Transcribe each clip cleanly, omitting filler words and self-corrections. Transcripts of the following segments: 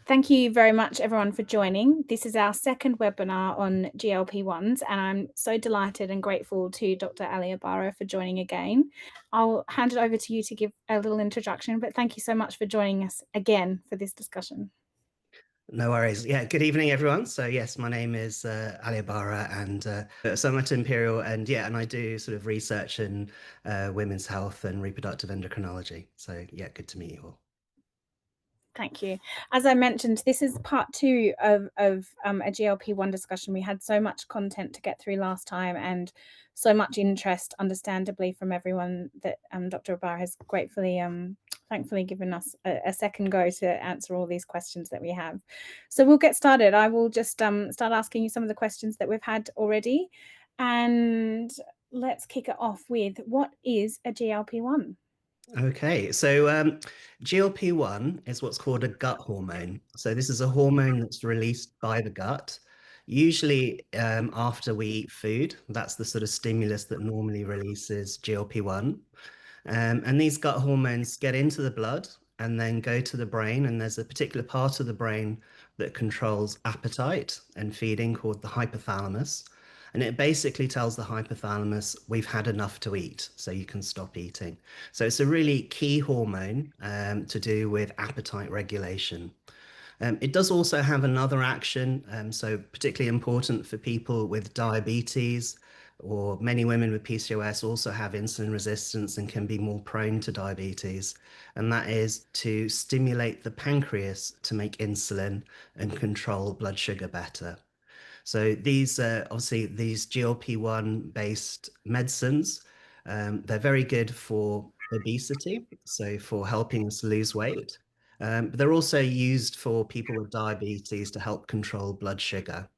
Thank you very much, everyone, for joining. This is our second webinar on GLP-1s, and I'm so delighted and grateful to Dr. Ali Abbara for joining again. I'll hand it over to you to give a little introduction, but thank you so much for joining us again for this discussion. No worries. Yeah, good evening, everyone. So yes, my name is Ali Abbara, and so I'm at Imperial, and I do sort of research in women's health and reproductive endocrinology. So yeah, good to meet you all. Thank you. As I mentioned, this is part two of a GLP-1 discussion. We had so much content to get through last time and so much interest, understandably, from everyone that Dr. Abbara has thankfully given us a second go to answer all these questions that we have. So we'll get started. I will just start asking you some of the questions that we've had already. And let's kick it off with, what is a GLP-1? Okay, so GLP-1 is what's called a gut hormone. So this is a hormone that's released by the gut, usually after we eat food. That's the sort of stimulus that normally releases GLP-1. And these gut hormones get into the blood and then go to the brain. And there's a particular part of the brain that controls appetite and feeding called the hypothalamus. And it basically tells the hypothalamus, we've had enough to eat, so you can stop eating. So it's a really key hormone to do with appetite regulation. It does also have another action, so particularly important for people with diabetes, or many women with PCOS also have insulin resistance and can be more prone to diabetes. And that is to stimulate the pancreas to make insulin and control blood sugar better. So these obviously these GLP-1 based medicines, they're very good for obesity, so for helping us lose weight. But they're also used for people with diabetes to help control blood sugar.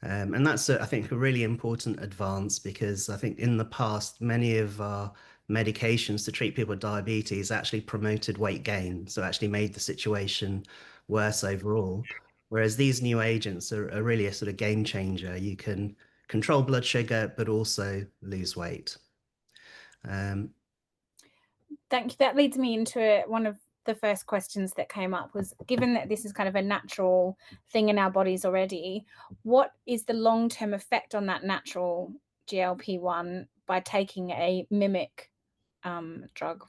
And that's, I think, a really important advance because I think in the past, many of our medications to treat people with diabetes actually promoted weight gain, so actually made the situation worse overall. Whereas these new agents are really a sort of game changer. You can control blood sugar, but also lose weight. Thank you. That leads me into one of the first questions that came up was, given that this is kind of a natural thing in our bodies already, what is the long-term effect on that natural GLP-1 by taking a mimic drug?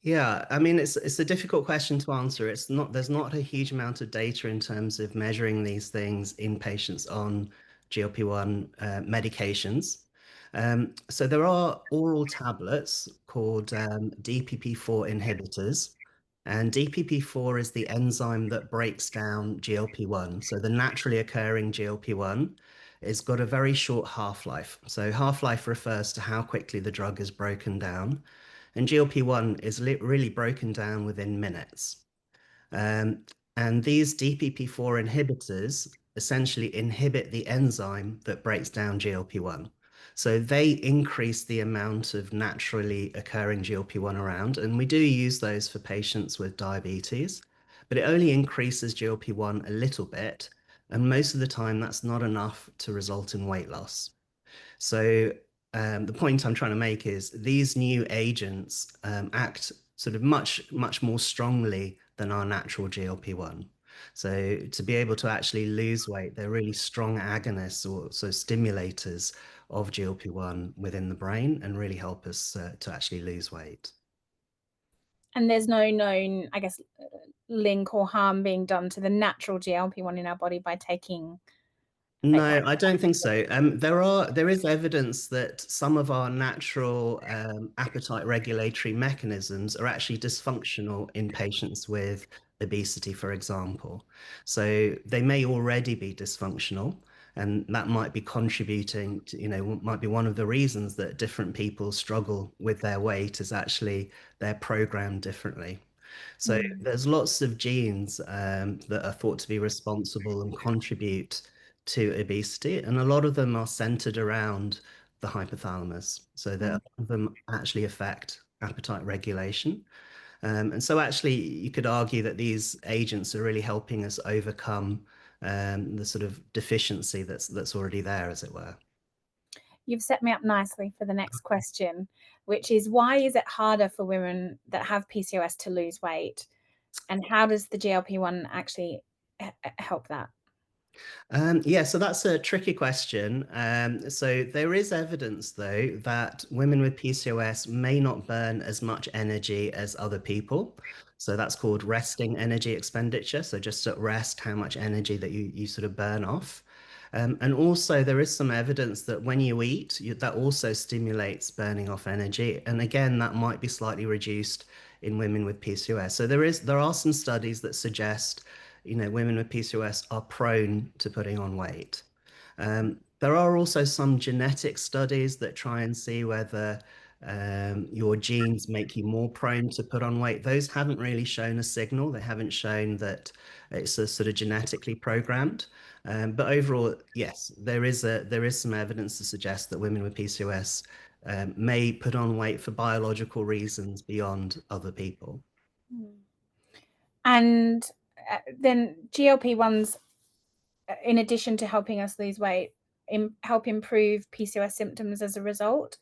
Yeah, I mean it's a difficult question to answer. There's not a huge amount of data in terms of measuring these things in patients on GLP-1 medications. So there are oral tablets called DPP-4 inhibitors, and DPP-4 is the enzyme that breaks down GLP-1. So the naturally occurring GLP-1 has got a very short half-life. So half-life refers to how quickly the drug is broken down. And GLP-1 is really broken down within minutes. Um, and these DPP-4 inhibitors essentially inhibit the enzyme that breaks down GLP-1. So they increase the amount of naturally occurring GLP-1 around. And we do use those for patients with diabetes, but it only increases GLP-1 a little bit. And most of the time, that's not enough to result in weight loss. So the point I'm trying to make is these new agents act sort of much more strongly than our natural GLP-1. So to be able to actually lose weight, they're really strong agonists or so stimulators of GLP-1 within the brain and really help us to actually lose weight. And there's no known, I guess, link or harm being done to the natural GLP-1 in our body by taking No, I don't think so. There is evidence that some of our natural appetite regulatory mechanisms are actually dysfunctional in patients with obesity, for example. So they may already be dysfunctional, and that might be contributing to, might be one of the reasons that different people struggle with their weight is actually they're programmed differently. So there's lots of genes that are thought to be responsible and contribute to obesity, and a lot of them are centered around the hypothalamus. So that of them actually affect appetite regulation. And so actually you could argue that these agents are really helping us overcome the sort of deficiency that's already there, as it were. You've set me up nicely for the next question, which is, why is it harder for women that have PCOS to lose weight And how does the GLP-1 actually help that? Yeah, so that's a tricky question. So there is evidence, though, that women with PCOS may not burn as much energy as other people. So that's called resting energy expenditure. So just at rest, how much energy that you sort of burn off. And also, there is some evidence that when you eat, that also stimulates burning off energy. And again, that might be slightly reduced in women with PCOS. So there are some studies that suggest, women with PCOS are prone to putting on weight. There are also some genetic studies that try and see whether your genes make you more prone to put on weight. Those haven't really shown a signal. They haven't shown that it's a sort of genetically programmed. But overall, yes, there is some evidence to suggest that women with PCOS may put on weight for biological reasons beyond other people. And then GLP-1s, in addition to helping us lose weight, help improve PCOS symptoms as a result.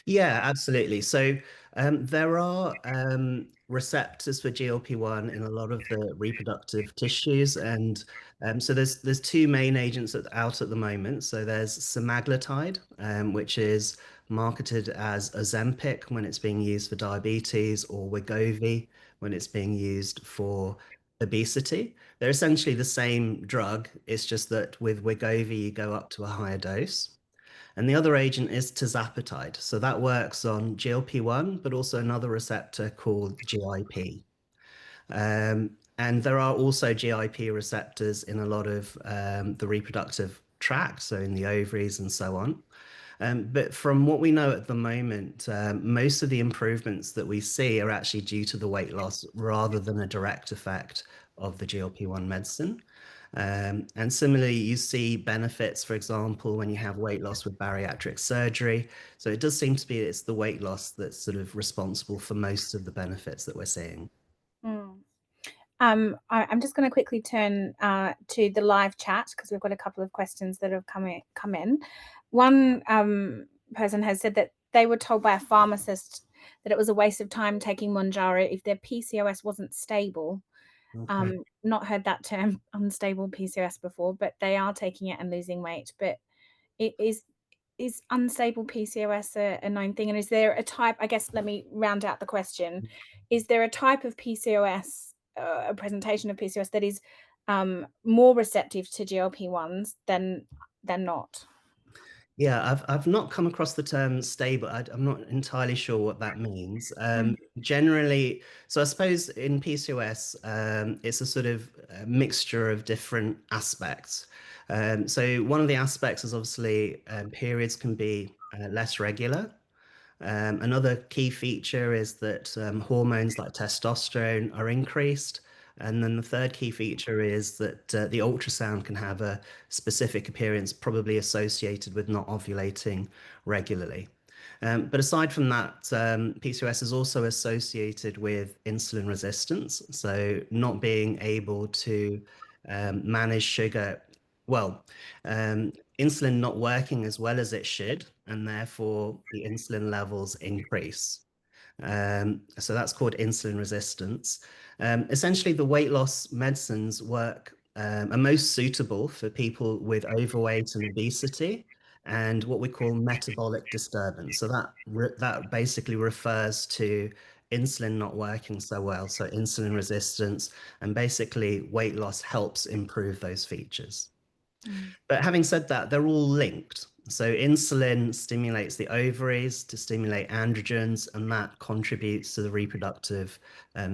Yeah, absolutely. So there are receptors for GLP-1 in a lot of the reproductive tissues, and so there's two main agents out at the moment. So there's semaglutide, which is marketed as Ozempic when it's being used for diabetes, or Wegovy when it's being used for obesity. They're essentially the same drug. It's just that with Wegovy you go up to a higher dose. And the other agent is tirzepatide. So that works on GLP-1, but also another receptor called GIP. And there are also GIP receptors in a lot of the reproductive tract, so in the ovaries and so on. But from what we know at the moment, most of the improvements that we see are actually due to the weight loss rather than a direct effect of the GLP-1 medicine. And similarly, you see benefits, for example, when you have weight loss with bariatric surgery. So it does seem to be it's the weight loss that's sort of responsible for most of the benefits that we're seeing. Mm. I'm just going to quickly turn to the live chat because we've got a couple of questions that have come in. One person has said that they were told by a pharmacist that it was a waste of time taking Mounjaro if their PCOS wasn't stable. Okay. Not heard that term, unstable PCOS, before, but they are taking it and losing weight. But it is unstable PCOS a known thing? And is there a type, I guess, let me round out the question. Is there a type of PCOS, a presentation of PCOS that is more receptive to GLP-1s than not? Yeah, I've not come across the term stable. I'm not entirely sure what that means. Mm. Generally, so I suppose in PCOS, it's a sort of mixture of different aspects. So one of the aspects is obviously periods can be less regular. Another key feature is that hormones like testosterone are increased. And then the third key feature is that the ultrasound can have a specific appearance, probably associated with not ovulating regularly. But aside from that, PCOS is also associated with insulin resistance. So not being able to manage sugar, well, insulin not working as well as it should, and therefore the insulin levels increase. So that's called insulin resistance. Essentially, the weight loss medicines are most suitable for people with overweight and obesity and what we call metabolic disturbance. So that basically refers to insulin not working so well. So insulin resistance and basically weight loss helps improve those features. Mm. But having said that, they're all linked. So insulin stimulates the ovaries to stimulate androgens, and that contributes to the reproductive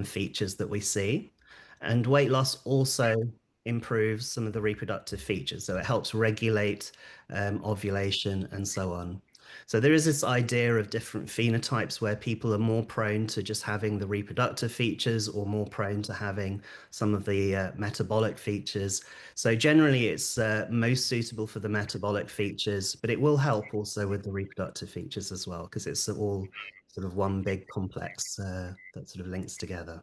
features that we see. And weight loss also improves some of the reproductive features. So it helps regulate ovulation and so on. So there is this idea of different phenotypes where people are more prone to just having the reproductive features or more prone to having some of the metabolic features. So generally, it's most suitable for the metabolic features, but it will help also with the reproductive features as well, because it's all sort of one big complex that sort of links together.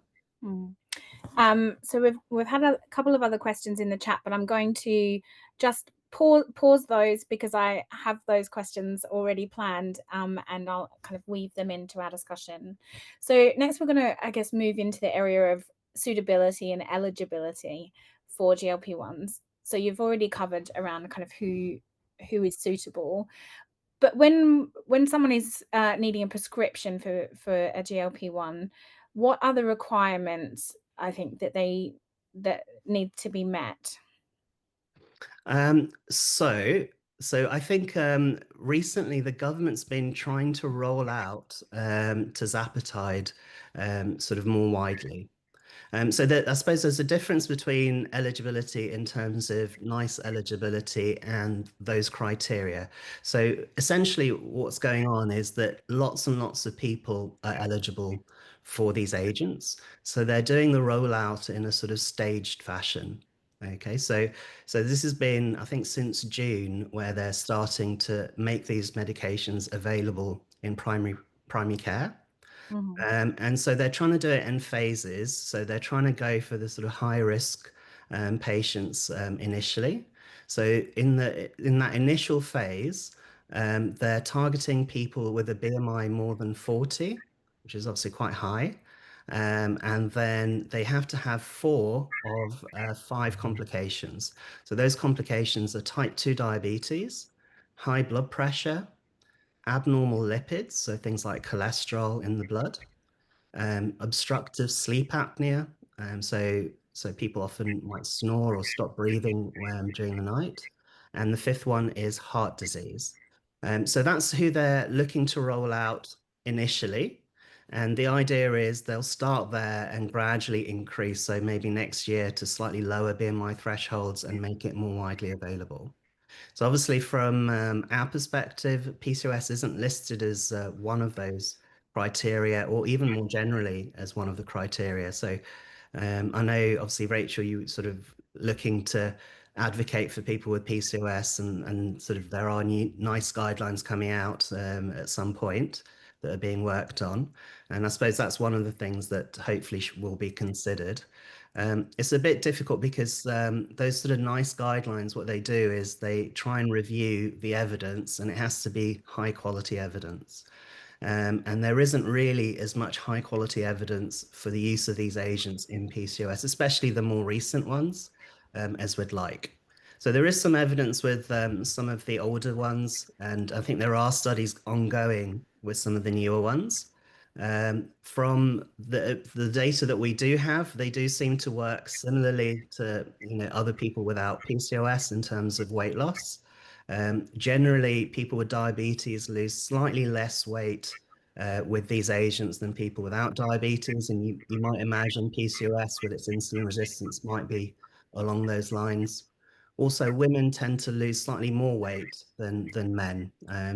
So we've had a couple of other questions in the chat, but I'm going to just pause those because I have those questions already planned, and I'll kind of weave them into our discussion. So next we're going to, I guess, move into the area of suitability and eligibility for GLP-1s. So you've already covered around kind of who is suitable, but when someone is needing a prescription for a GLP-1, what are the requirements, I think, that need to be met? So, I think recently the government's been trying to roll out tirzepatide sort of more widely. So that I suppose there's a difference between eligibility in terms of NICE eligibility and those criteria. So essentially what's going on is that lots and lots of people are eligible for these agents. So they're doing the rollout in a sort of staged fashion. Okay, so this has been, I think, since June, where they're starting to make these medications available in primary care. Mhm. And so they're trying to do it in phases. So they're trying to go for the sort of high risk patients initially. So in that initial phase, they're targeting people with a BMI more than 40, which is obviously quite high. And then they have to have four of five complications. So those complications are type 2 diabetes, high blood pressure, abnormal lipids, so things like cholesterol in the blood, obstructive sleep apnea. So people often might snore or stop breathing during the night. And the fifth one is heart disease. So that's who they're looking to roll out initially. And the idea is they'll start there and gradually increase. So maybe next year to slightly lower BMI thresholds and make it more widely available. So obviously, from our perspective, PCOS isn't listed as one of those criteria, or even more generally as one of the criteria. So I know, obviously, Rachel, you sort of looking to advocate for people with PCOS, and sort of there are new nice guidelines coming out at some point that are being worked on. And I suppose that's one of the things that hopefully will be considered. It's a bit difficult because those sort of nice guidelines, what they do is they try and review the evidence, and it has to be high quality evidence. And there isn't really as much high quality evidence for the use of these agents in PCOS, especially the more recent ones, as we'd like. So there is some evidence with some of the older ones, and I think there are studies ongoing with some of the newer ones. From the data that we do have, they do seem to work similarly to other people without PCOS in terms of weight loss. Generally, people with diabetes lose slightly less weight with these agents than people without diabetes, and you might imagine PCOS with its insulin resistance might be along those lines. Also, women tend to lose slightly more weight than men.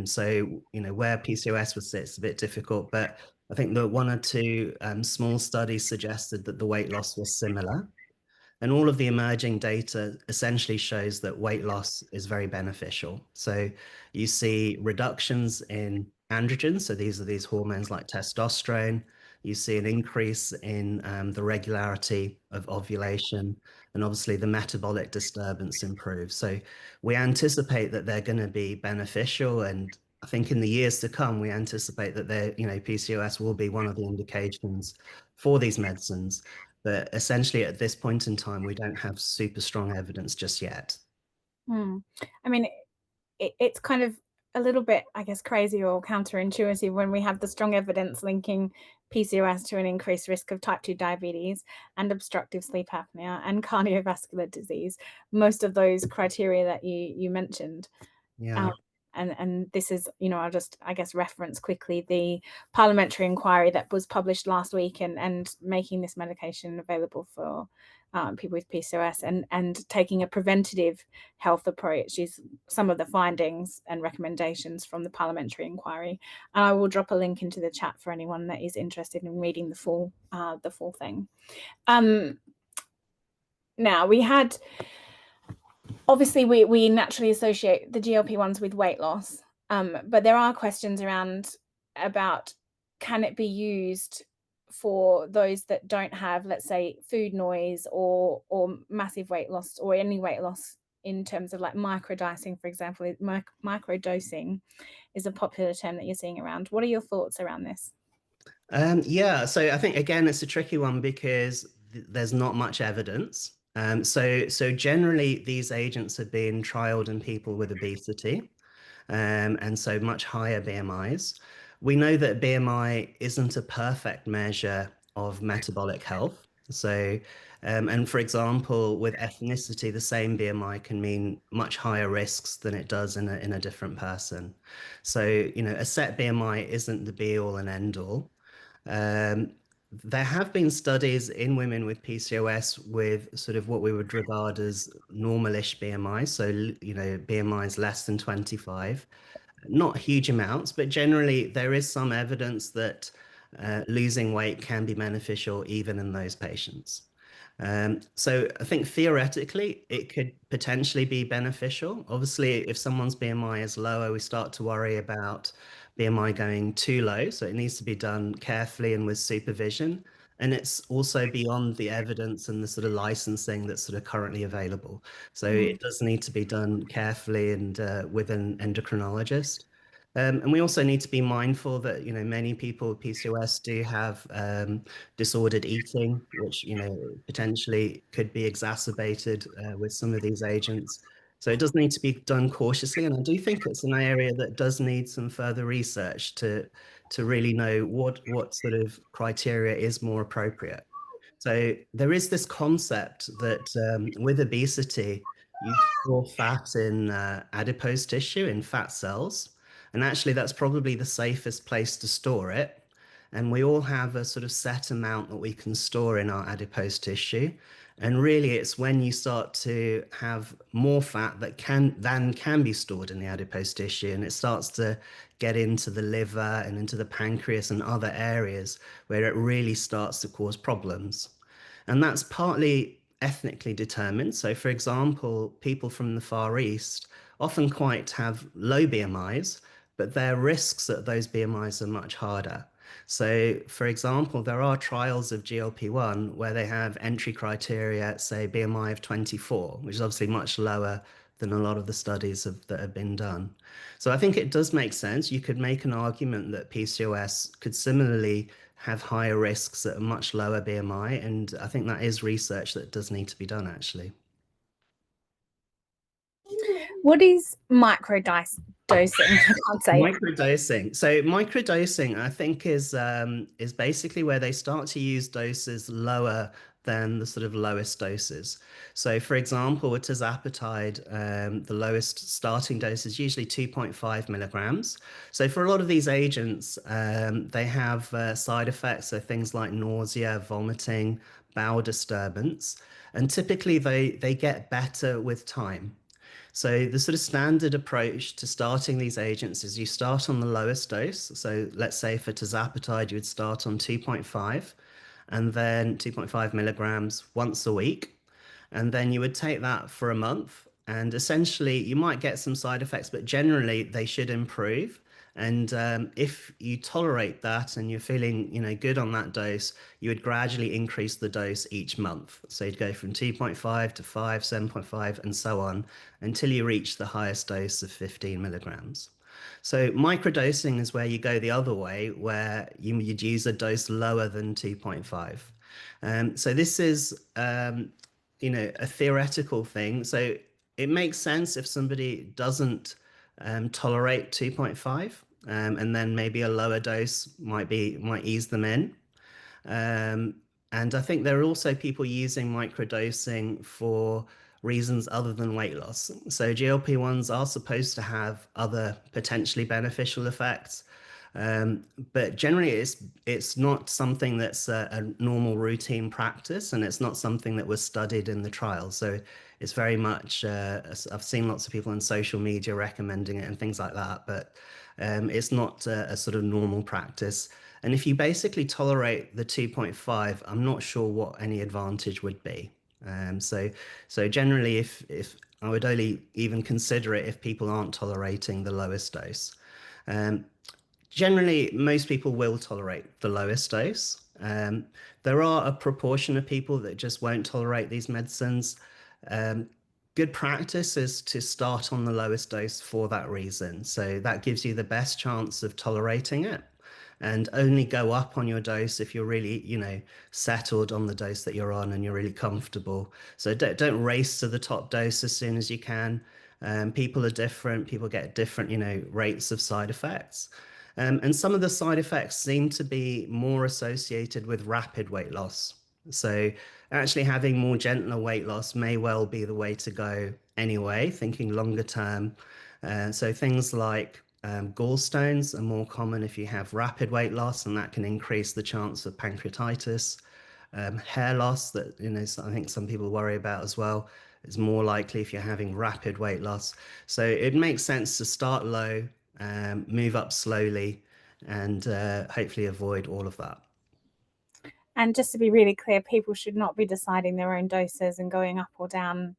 So, where PCOS would sit, it's a bit difficult, but I think that one or two small studies suggested that the weight loss was similar. And all of the emerging data essentially shows that weight loss is very beneficial. So you see reductions in androgens. So these are these hormones like testosterone. You see an increase in the regularity of ovulation, and obviously the metabolic disturbance improves. So we anticipate that they're going to be beneficial. And I think in the years to come, we anticipate that PCOS will be one of the indications for these medicines. But essentially, at this point in time, we don't have super strong evidence just yet. I mean, it's kind of a little bit, I guess, crazy or counterintuitive when we have the strong evidence linking PCOS to an increased risk of type 2 diabetes and obstructive sleep apnea and cardiovascular disease, most of those criteria that you mentioned. Yeah. Um, and this is, I'll just, I guess, reference quickly the parliamentary inquiry that was published last week, and making this medication available for people with PCOS, and taking a preventative health approach is some of the findings and recommendations from the parliamentary inquiry. And I will drop a link into the chat for anyone that is interested in reading the full thing. Now we had, obviously, we naturally associate the GLP-1s with weight loss, but there are questions about, can it be used for those that don't have, let's say, food noise or massive weight loss or any weight loss in terms of like microdosing, for example. Microdosing is a popular term that you're seeing around. What are your thoughts around this? Yeah, so I think again it's a tricky one because there's not much evidence. So generally these agents have been trialed in people with obesity, and so much higher BMIs. We know that BMI isn't a perfect measure of metabolic health. So, and for example, with ethnicity, the same BMI can mean much higher risks than it does in a different person. So, a set BMI isn't the be all and end all. Um, there have been studies in women with PCOS with sort of what we would regard as normalish BMI. So, BMIs less than 25, not huge amounts, but generally there is some evidence that losing weight can be beneficial even in those patients. So I think theoretically it could potentially be beneficial. Obviously, if someone's BMI is lower, we start to worry about BMI going too low. So it needs to be done carefully and with supervision. And it's also beyond the evidence and the sort of licensing that's sort of currently available. So it does need to be done carefully and with an endocrinologist. And we also need to be mindful that, many people with PCOS do have disordered eating, which, potentially could be exacerbated with some of these agents. So it does need to be done cautiously. And I do think it's an area that does need some further research to really know what sort of criteria is more appropriate. So there is this concept that with obesity, you store fat in adipose tissue, in fat cells. And actually, that's probably the safest place to store it. And we all have a sort of set amount that we can store in our adipose tissue. And really, it's when you start to have more fat that can be stored in the adipose tissue, and it starts to get into the liver and into the pancreas and other areas where it really starts to cause problems. And that's partly ethnically determined. So, for example, people from the Far East often quite have low BMIs, but their risks at those BMIs are much harder. So, for example, there are trials of GLP-1 where they have entry criteria, say BMI of 24, which is obviously much lower than a lot of the studies that have been done. So I think it does make sense. You could make an argument that PCOS could similarly have higher risks at a much lower BMI, and I think that is research that does need to be done actually. What is microdosing? I can't say it. Microdosing. So microdosing, I think, is basically where they start to use doses lower than the sort of lowest doses. So, for example, with tirzepatide, the lowest starting dose is usually 2.5 milligrams. So, for a lot of these agents, they have side effects, so things like nausea, vomiting, bowel disturbance, and typically they get better with time. So the sort of standard approach to starting these agents is you start on the lowest dose. So let's say for tirzepatide, you would start on 2.5 and then 2.5 milligrams once a week. And then you would take that for a month. And essentially, you might get some side effects, but generally they should improve. And if you tolerate that and you're feeling, good on that dose, you would gradually increase the dose each month. So you'd go from 2.5 to 5, 7.5, and so on until you reach the highest dose of 15 milligrams. So microdosing is where you go the other way, where you'd use a dose lower than 2.5. So this is, a theoretical thing. So it makes sense if somebody doesn't tolerate 2.5, and then maybe a lower dose might ease them in. Um, and I think there are also people using microdosing for reasons other than weight loss. So GLP-1s are supposed to have other potentially beneficial effects. But generally, it's not something that's a normal routine practice, and it's not something that was studied in the trial. So it's very much, I've seen lots of people on social media recommending it and things like that, but it's not a sort of normal practice. And if you basically tolerate the 2.5, I'm not sure what any advantage would be. So generally, if I would only even consider it if people aren't tolerating the lowest dose. Um, Generally, most people will tolerate the lowest dose. There are a proportion of people that just won't tolerate these medicines. Um, good practice is to start on the lowest dose for that reason. So that gives you the best chance of tolerating it, and only go up on your dose if you're really, settled on the dose that you're on and you're really comfortable. So don't race to the top dose as soon as you can. People are different. People get different, rates of side effects. And some of the side effects seem to be more associated with rapid weight loss. So actually having more gentler weight loss may well be the way to go anyway, thinking longer term. So things like gallstones are more common if you have rapid weight loss, and that can increase the chance of pancreatitis. Hair loss, that I think some people worry about as well, is more likely if you're having rapid weight loss. So it makes sense to start low, move up slowly, and hopefully avoid all of that. And just to be really clear, people should not be deciding their own doses and going up or down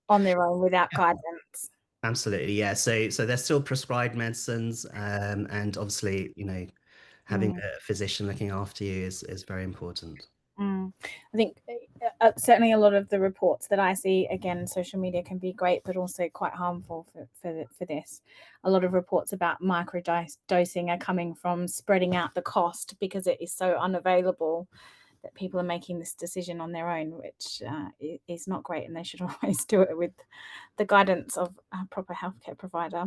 on their own without guidance. Absolutely, yeah. So they're still prescribed medicines, and obviously, having Mm. a physician looking after you is very important. I think certainly a lot of the reports that I see, again, social media can be great, but also quite harmful for this. A lot of reports about microdosing are coming from spreading out the cost because it is so unavailable that people are making this decision on their own, which is not great, and they should always do it with the guidance of a proper healthcare provider.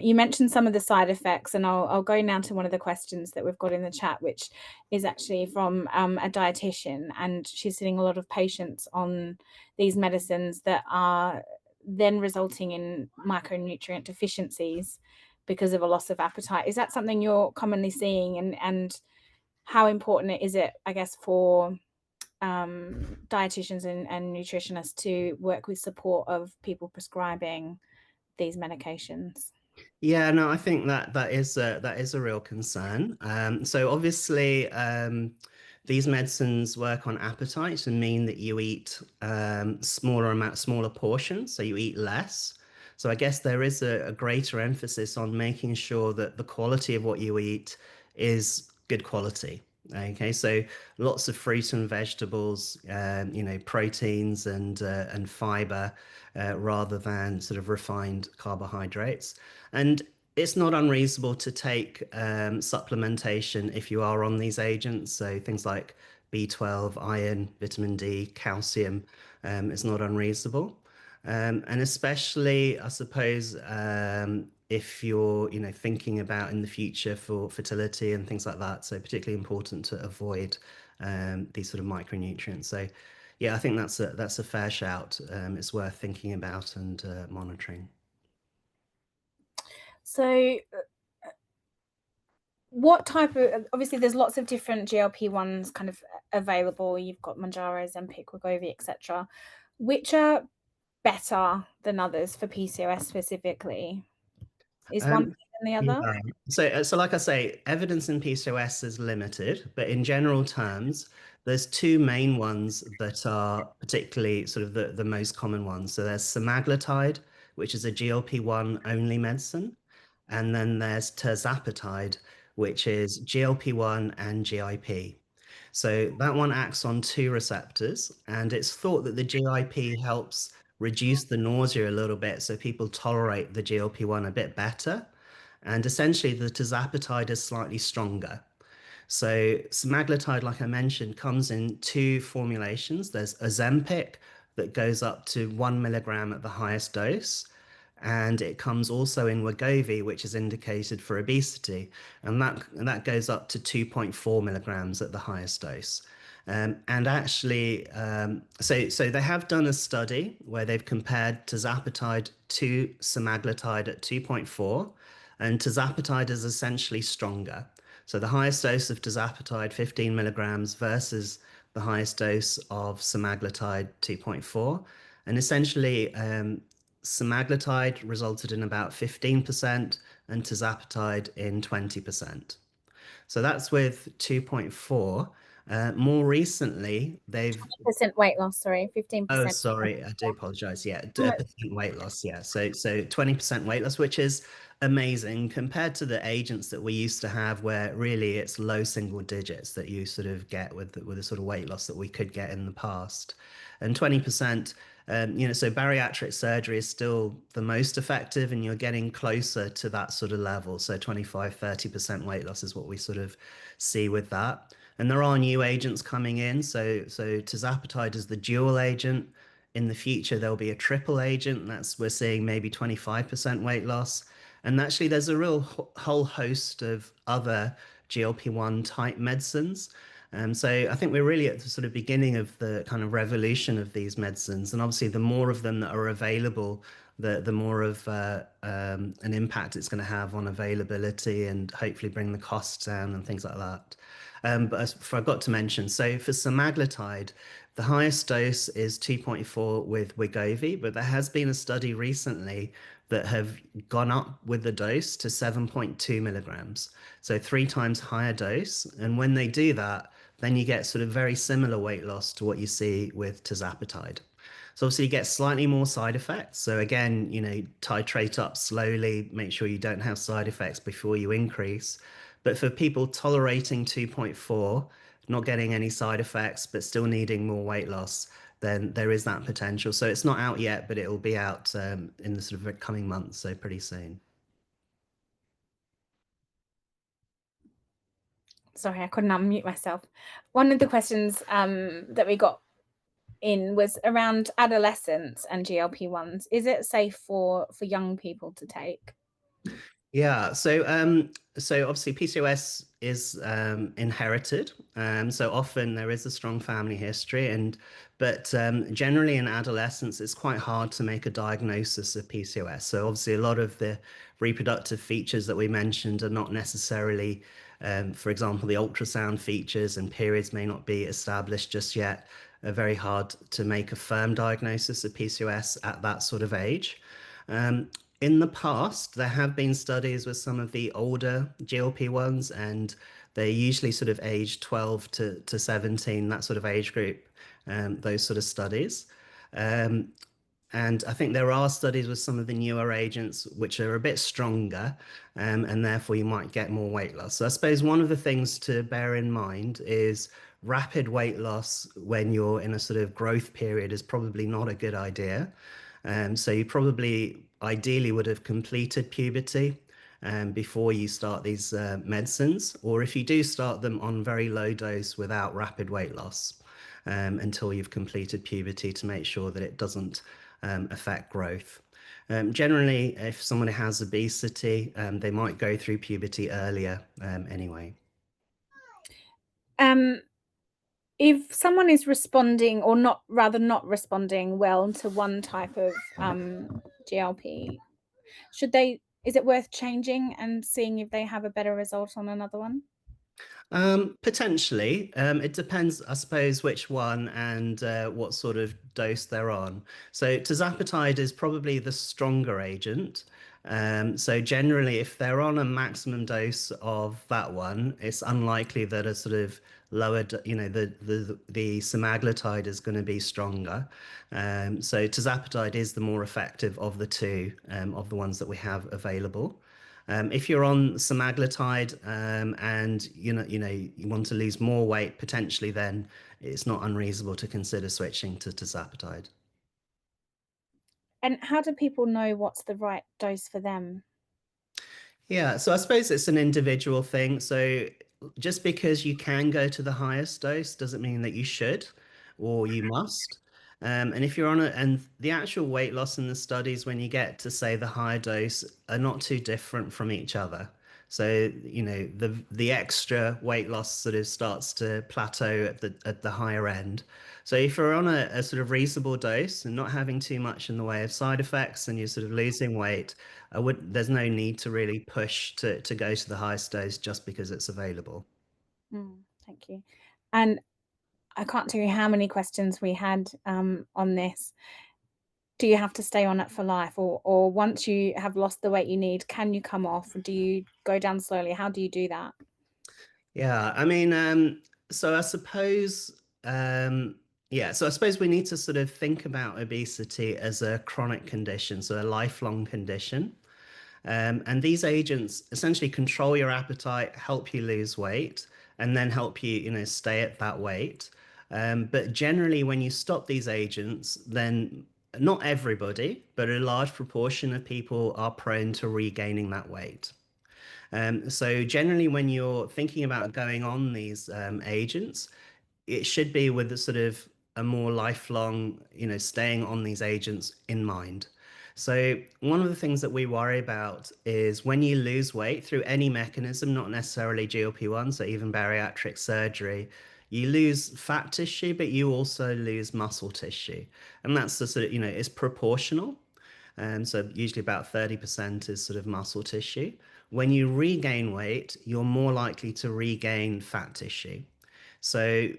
You mentioned some of the side effects, and I'll go now to one of the questions that we've got in the chat, which is actually from a dietitian, and she's seeing a lot of patients on these medicines that are then resulting in micronutrient deficiencies because of a loss of appetite. Is that something you're commonly seeing, and how important is it, I guess, for dietitians and nutritionists to work with support of people prescribing these medications? Yeah, no, I think that is a real concern. So obviously, these medicines work on appetite and mean that you eat smaller portions, so you eat less. So I guess there is a greater emphasis on making sure that the quality of what you eat is good quality. Okay, so lots of fruit and vegetables, proteins and fiber, rather than sort of refined carbohydrates. And it's not unreasonable to take supplementation if you are on these agents. So things like B12, iron, vitamin D, calcium, is not unreasonable. And especially, I suppose, if you're, thinking about in the future for fertility and things like that. So particularly important to avoid these sort of micronutrients. So yeah, I think that's a fair shout. It's worth thinking about and monitoring. So what type of, obviously there's lots of different GLP-1s kind of available. You've got Mounjaro, Ozempic, Wegovy, etc. Which are better than others for PCOS specifically? Is one Um, better than the other? yeah. So like I say, evidence in PCOS is limited, but in general terms, there's two main ones that are particularly sort of the most common ones. So there's semaglutide, which is a GLP-1 only medicine, and then there's tirzepatide, which is GLP-1 and GIP. So that one acts on two receptors, and it's thought that the GIP helps reduce the nausea a little bit so people tolerate the GLP-1 a bit better. And essentially, the tirzepatide is slightly stronger. So semaglutide, like I mentioned, comes in two formulations. There's Ozempic that goes up to 1 milligram at the highest dose, and it comes also in Wegovy, which is indicated for obesity, and that goes up to 2.4 milligrams at the highest dose. And actually, so they have done a study where they've compared tirzepatide to semaglutide at 2.4, and tirzepatide is essentially stronger. So the highest dose of tirzepatide, 15 milligrams, versus the highest dose of semaglutide, 2.4. And essentially, semaglutide resulted in about 15% and tirzepatide in 20%. So that's with 2.4. More recently, they've Percent weight loss, sorry, Oh, 15%. sorry, I do apologize. Yeah, a percent weight loss. Yeah, so 20% weight loss, which is amazing compared to the agents that we used to have, where really it's low single digits that you sort of get with the sort of weight loss that we could get in the past. And 20% So bariatric surgery is still the most effective, and you're getting closer to that sort of level. So 25, 30% weight loss is what we sort of see with that. And there are new agents coming in. So tirzepatide is the dual agent. In the future, there'll be a triple agent. We're seeing maybe 25% weight loss. And actually, there's a real whole host of other GLP-1 type medicines. So I think we're really at the sort of beginning of the kind of revolution of these medicines, and obviously the more of them that are available, the more of an impact it's going to have on availability and hopefully bring the costs down and things like that. But I forgot to mention, so for semaglutide, the highest dose is 2.4 with Wegovy, but there has been a study recently that have gone up with the dose to 7.2 milligrams, so 3 times higher dose. And when they do that, then you get sort of very similar weight loss to what you see with tirzepatide. So obviously you get slightly more side effects. So again, titrate up slowly, make sure you don't have side effects before you increase. But for people tolerating 2.4, not getting any side effects, but still needing more weight loss, then there is that potential. So it's not out yet, but it will be out in the sort of coming months, so pretty soon. Sorry, I couldn't unmute myself. One of the questions that we got in was around adolescents and GLP-1s. Is it safe for young people to take? Yeah, so obviously PCOS is inherited. So often there is a strong family history, but generally in adolescence it's quite hard to make a diagnosis of PCOS. So obviously a lot of the reproductive features that we mentioned are not necessarily, for example, the ultrasound features and periods may not be established just yet. Are very hard to make a firm diagnosis of PCOS at that sort of age. Um, in the past, there have been studies with some of the older GLP-1s, and they're usually sort of age 12 to 17, that sort of age group, those sort of studies. Um, and I think there are studies with some of the newer agents which are a bit stronger, and therefore you might get more weight loss. So I suppose one of the things to bear in mind is rapid weight loss when you're in a sort of growth period is probably not a good idea. So you probably ideally would have completed puberty before you start these medicines, or if you do start them on very low dose without rapid weight loss until you've completed puberty to make sure that it doesn't affect growth. Generally, if someone has obesity, they might go through puberty earlier anyway. Um, if someone is responding or not responding well to one type of GLP, is it worth changing and seeing if they have a better result on another one? Potentially. It depends, I suppose, which one and what sort of dose they're on. So tirzepatide is probably the stronger agent. So generally, if they're on a maximum dose of that one, it's unlikely that a sort of lower, the semaglutide is going to be stronger. So tirzepatide is the more effective of the two of the ones that we have available. If you're on semaglutide and you want to lose more weight potentially, then it's not unreasonable to consider switching to tirzepatide. And how do people know what's the right dose for them? Yeah, so I suppose it's an individual thing. So just because you can go to the highest dose doesn't mean that you should or you must. And if you're on it, and the actual weight loss in the studies when you get to say the higher dose are not too different from each other. So, the extra weight loss sort of starts to plateau at the higher end. So if you're on a sort of reasonable dose and not having too much in the way of side effects and you're sort of losing weight, there's no need to really push to go to the highest dose just because it's available. Thank you. And I can't tell you how many questions we had on this. Do you have to stay on it for life, or once you have lost the weight you need, can you come off? Do you go down slowly? How do you do that? Yeah, I mean, so I suppose, so I suppose we need to sort of think about obesity as a chronic condition, so a lifelong condition. And these agents essentially control your appetite, help you lose weight, and then help you, stay at that weight. But generally, when you stop these agents, then not everybody, but a large proportion of people are prone to regaining that weight. So generally, when you're thinking about going on these agents, it should be with a sort of a more lifelong, staying on these agents in mind. So one of the things that we worry about is when you lose weight through any mechanism, not necessarily GLP-1, so even bariatric surgery, you lose fat tissue, but you also lose muscle tissue. And that's the sort of, it's proportional. So usually about 30% is sort of muscle tissue. When you regain weight, you're more likely to regain fat tissue. So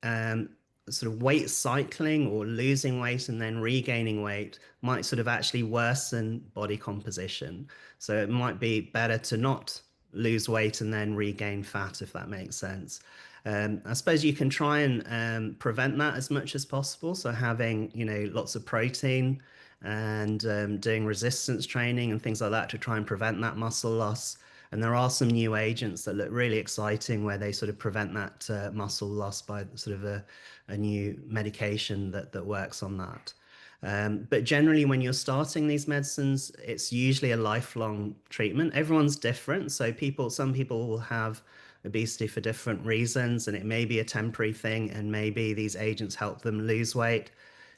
um, sort of weight cycling or losing weight and then regaining weight might sort of actually worsen body composition. So it might be better to not lose weight and then regain fat, if that makes sense. I suppose you can try and prevent that as much as possible. So having, lots of protein and doing resistance training and things like that to try and prevent that muscle loss. And there are some new agents that look really exciting where they sort of prevent that muscle loss by sort of a new medication that works on that. But generally, when you're starting these medicines, it's usually a lifelong treatment. Everyone's different. So some people will have obesity for different reasons, and it may be a temporary thing, and maybe these agents help them lose weight.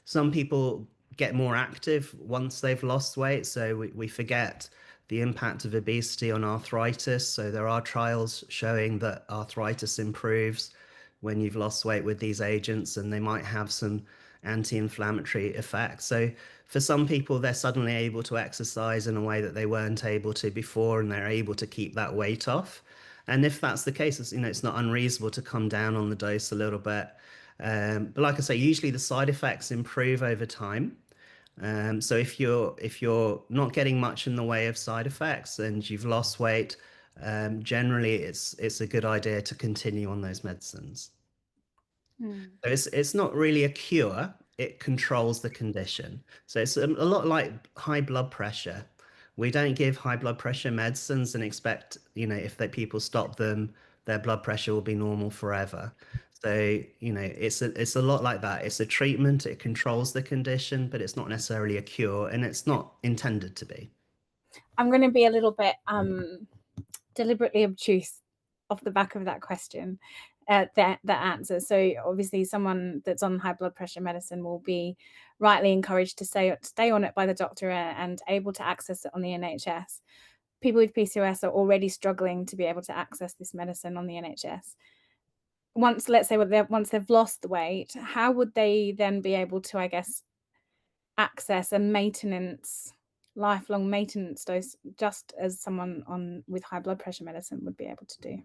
Some people get more active once they've lost weight. So we forget the impact of obesity on arthritis. So there are trials showing that arthritis improves when you've lost weight with these agents, and they might have some anti-inflammatory effects. So for some people, they're suddenly able to exercise in a way that they weren't able to before, and they're able to keep that weight off. And if that's the case, it's not unreasonable to come down on the dose a little bit. But like I say, usually the side effects improve over time. So if you're not getting much in the way of side effects and you've lost weight, generally it's a good idea to continue on those medicines. Mm. So it's not really a cure, it controls the condition. So it's a lot like high blood pressure. We don't give high blood pressure medicines and expect, if people stop them, their blood pressure will be normal forever. So, it's a lot like that. It's a treatment, it controls the condition, but it's not necessarily a cure, and it's not intended to be. I'm going to be a little bit deliberately obtuse off the back of that question, that answer. So obviously, someone that's on high blood pressure medicine will be rightly encouraged to stay on it by the doctor and able to access it on the NHS. People with PCOS are already struggling to be able to access this medicine on the NHS. Let's say once they've lost the weight, how would they then be able to, I guess, access a lifelong maintenance dose, just as someone on with high blood pressure medicine would be able to do?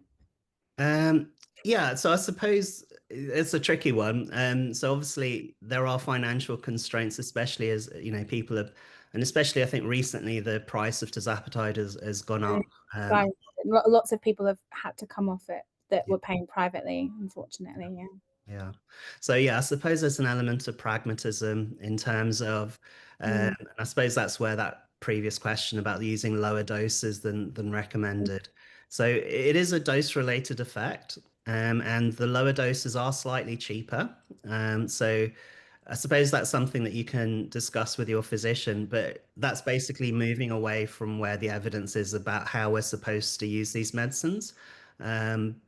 Um, yeah, so I suppose it's a tricky one. So obviously there are financial constraints, especially as people have, and especially I think recently the price of tirzepatide has gone Mm. up. Right. Lots of people have had to come off it that were paying privately, unfortunately. Yeah. Yeah. So yeah, I suppose there's an element of pragmatism in terms of, Mm. and I suppose that's where that previous question about using lower doses than recommended. So it is a dose-related effect, and the lower doses are slightly cheaper. So I suppose that's something that you can discuss with your physician, but that's basically moving away from where the evidence is about how we're supposed to use these medicines. Um,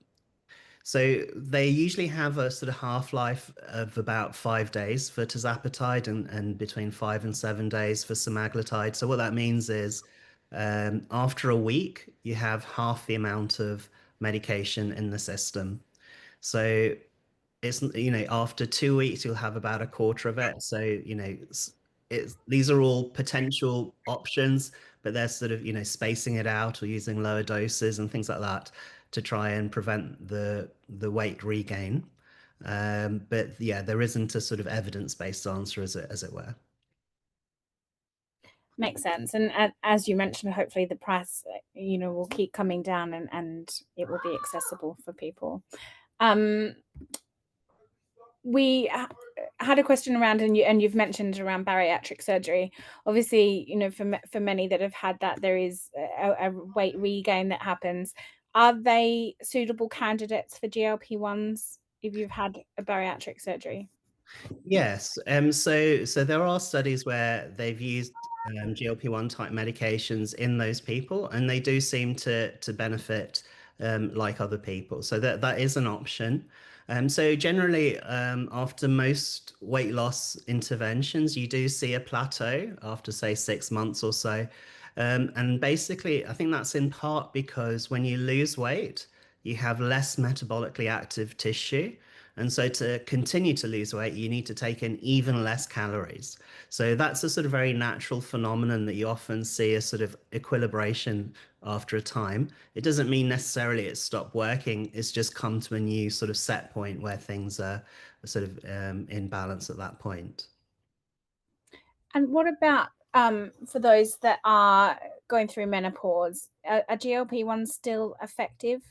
so they usually have a sort of half-life of about 5 days for tirzepatide and between 5 and 7 days for semaglutide. So what that means is after a week, you have half the amount of medication in the system. So after 2 weeks you'll have about a quarter of it. So these are all potential options, but they're sort of spacing it out or using lower doses and things like that to try and prevent the weight regain. But yeah, there isn't a sort of evidence-based answer, as it were. Makes sense. And as you mentioned, hopefully the price, will keep coming down and it will be accessible for people. We had a question around, and you've mentioned around bariatric surgery. Obviously, for many that have had that, there is a weight regain that happens. Are they suitable candidates for GLP-1s if you've had a bariatric surgery? Yes. So there are studies where they've used GLP-1 type medications in those people, and they do seem to benefit like other people. So that is an option. So generally, after most weight loss interventions, you do see a plateau after, say, 6 months or so. And basically, I think that's in part because when you lose weight, you have less metabolically active tissue. And so to continue to lose weight, you need to take in even less calories. So that's a sort of very natural phenomenon that you often see a sort of equilibration after a time. It doesn't mean necessarily it's stopped working. It's just come to a new sort of set point where things are sort of in balance at that point. And what about for those that are going through menopause? Are GLP-1s still effective?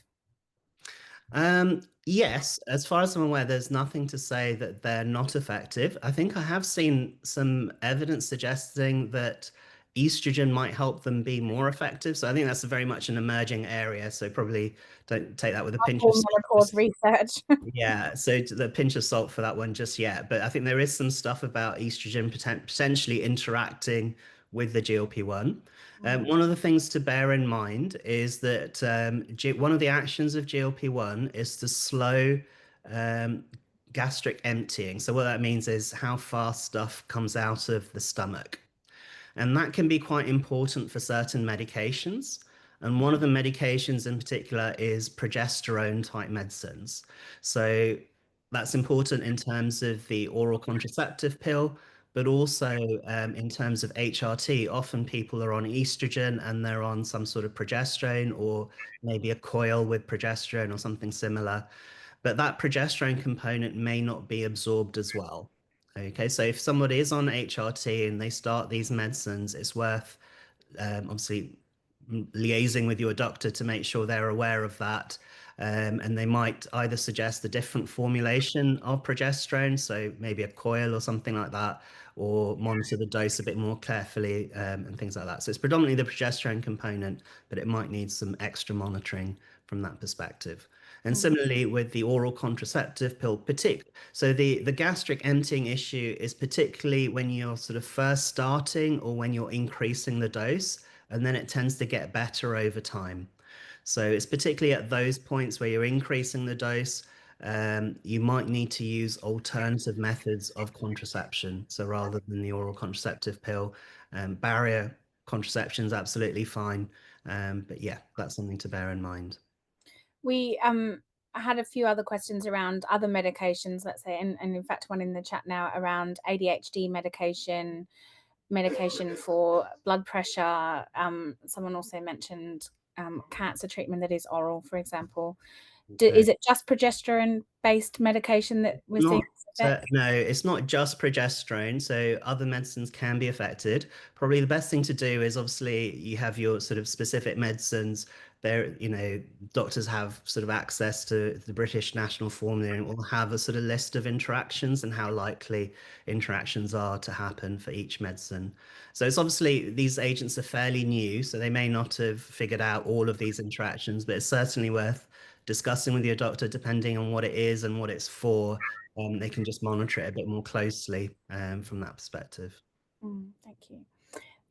Yes, as far as I'm aware, there's nothing to say that they're not effective. I think I have seen some evidence suggesting that estrogen might help them be more effective. So I think that's very much an emerging area. So probably don't take that with a pinch of Full menopause salt. research. Yeah, so the pinch of salt for that one just yet. But I think there is some stuff about estrogen potentially interacting with the GLP-1. One of the things to bear in mind is that one of the actions of GLP-1 is to slow um, gastric emptying. So what that means is how fast stuff comes out of the stomach. And that can be quite important for certain medications. And one of the medications in particular is progesterone type medicines. So that's important in terms of the oral contraceptive pill, but also in terms of HRT. Often people are on estrogen and they're on some sort of progesterone or maybe a coil with progesterone or something similar. But that progesterone component may not be absorbed as well. Okay, so if somebody is on HRT and they start these medicines, it's worth obviously liaising with your doctor to make sure they're aware of that. And they might either suggest a different formulation of progesterone, so maybe a coil or something like that, or monitor the dose a bit more carefully and things like that. So it's predominantly the progesterone component, but it might need some extra monitoring from that perspective. And Mm. similarly with the oral contraceptive pill, so the gastric emptying issue is particularly when you're sort of first starting or when you're increasing the dose, and then it tends to get better over time. So it's particularly at those points where you're increasing the dose, you might need to use alternative methods of contraception. So rather than the oral contraceptive pill, barrier contraception is absolutely fine. But yeah, that's something to bear in mind. We had a few other questions around other medications, let's say, and in fact one in the chat now around ADHD medication, medication for blood pressure. Someone also mentioned cancer treatment that is oral, for example. Okay. Is it just progesterone-based medication that we're seeing Not this effect? no, it's not just progesterone. So other medicines can be affected. Probably the best thing to do is obviously you have your sort of specific medicines. There, doctors have sort of access to the British National Formulary and will have a sort of list of interactions and how likely interactions are to happen for each medicine. So it's obviously these agents are fairly new, so they may not have figured out all of these interactions, but it's certainly worth discussing with your doctor depending on what it is and what it's for. They can just monitor it a bit more closely from that perspective. Thank you.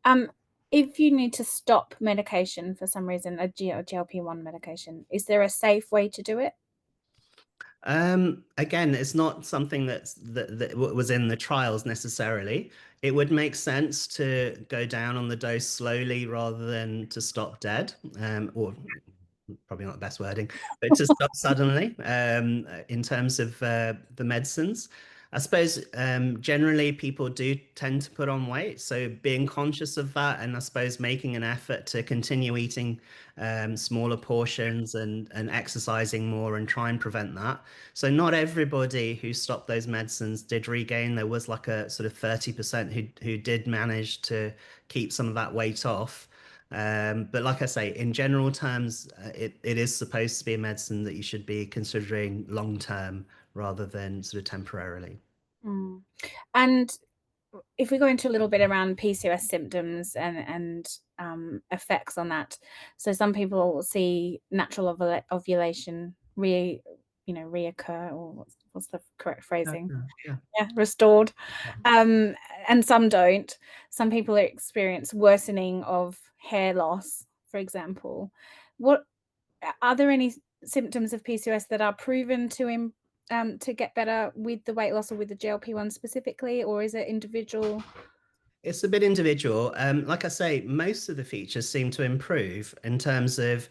Um, if you need to stop medication for some reason, a GLP-1 medication, is there a safe way to do it? Again, it's not something that was in the trials necessarily. It would make sense to go down on the dose slowly rather than to stop dead, or probably not the best wording, but to stop suddenly in terms of the medicines. I suppose generally people do tend to put on weight, so being conscious of that, and I suppose making an effort to continue eating smaller portions and exercising more and try and prevent that. So not everybody who stopped those medicines did regain. There was like a sort of 30% who did manage to keep some of that weight off. But like I say, in general terms, it is supposed to be a medicine that you should be considering long term rather than sort of temporarily. Mm. And if we go into a little bit around PCOS symptoms and effects on that, so some people see natural ovulation reoccur, or What's the correct phrasing? Yeah. Yeah, restored. Yeah. And some don't. Some people experience worsening of hair loss, for example. What are there any symptoms of PCOS that are proven to get better with the weight loss or with the GLP-1 specifically, or is it individual? It's a bit individual. Like I say, most of the features seem to improve in terms of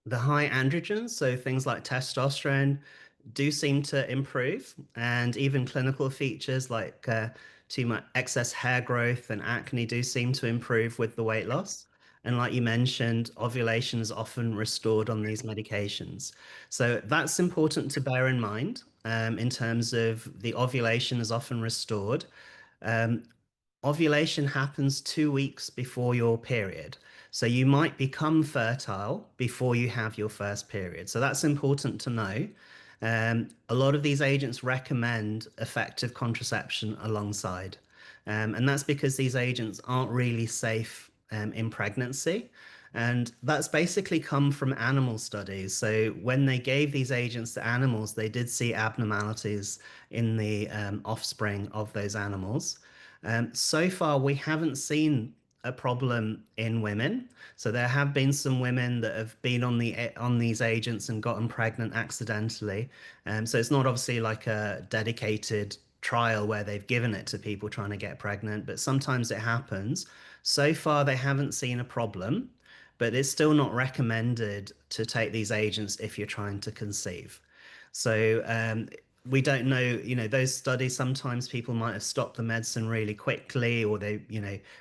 the high androgens, so things like testosterone do seem to improve, and even clinical features like too much excess hair growth and acne do seem to improve with the weight loss. And like you mentioned, ovulation is often restored on these medications. So that's important to bear in mind in terms of the ovulation is often restored. Um, Ovulation happens 2 weeks before your period. So you might become fertile before you have your first period. So that's important to know. A lot of these agents recommend effective contraception alongside. And that's because these agents aren't really safe in pregnancy. And that's basically come from animal studies. So when they gave these agents to animals, they did see abnormalities in the offspring of those animals. So far, we haven't seen a problem in women. So there have been some women that have been on these agents and gotten pregnant accidentally. So it's not obviously like a dedicated trial where they've given it to people trying to get pregnant, but sometimes it happens. So far, they haven't seen a problem, but it's still not recommended to take these agents if you're trying to conceive. So we don't know, those studies, sometimes people might have stopped the medicine really quickly, or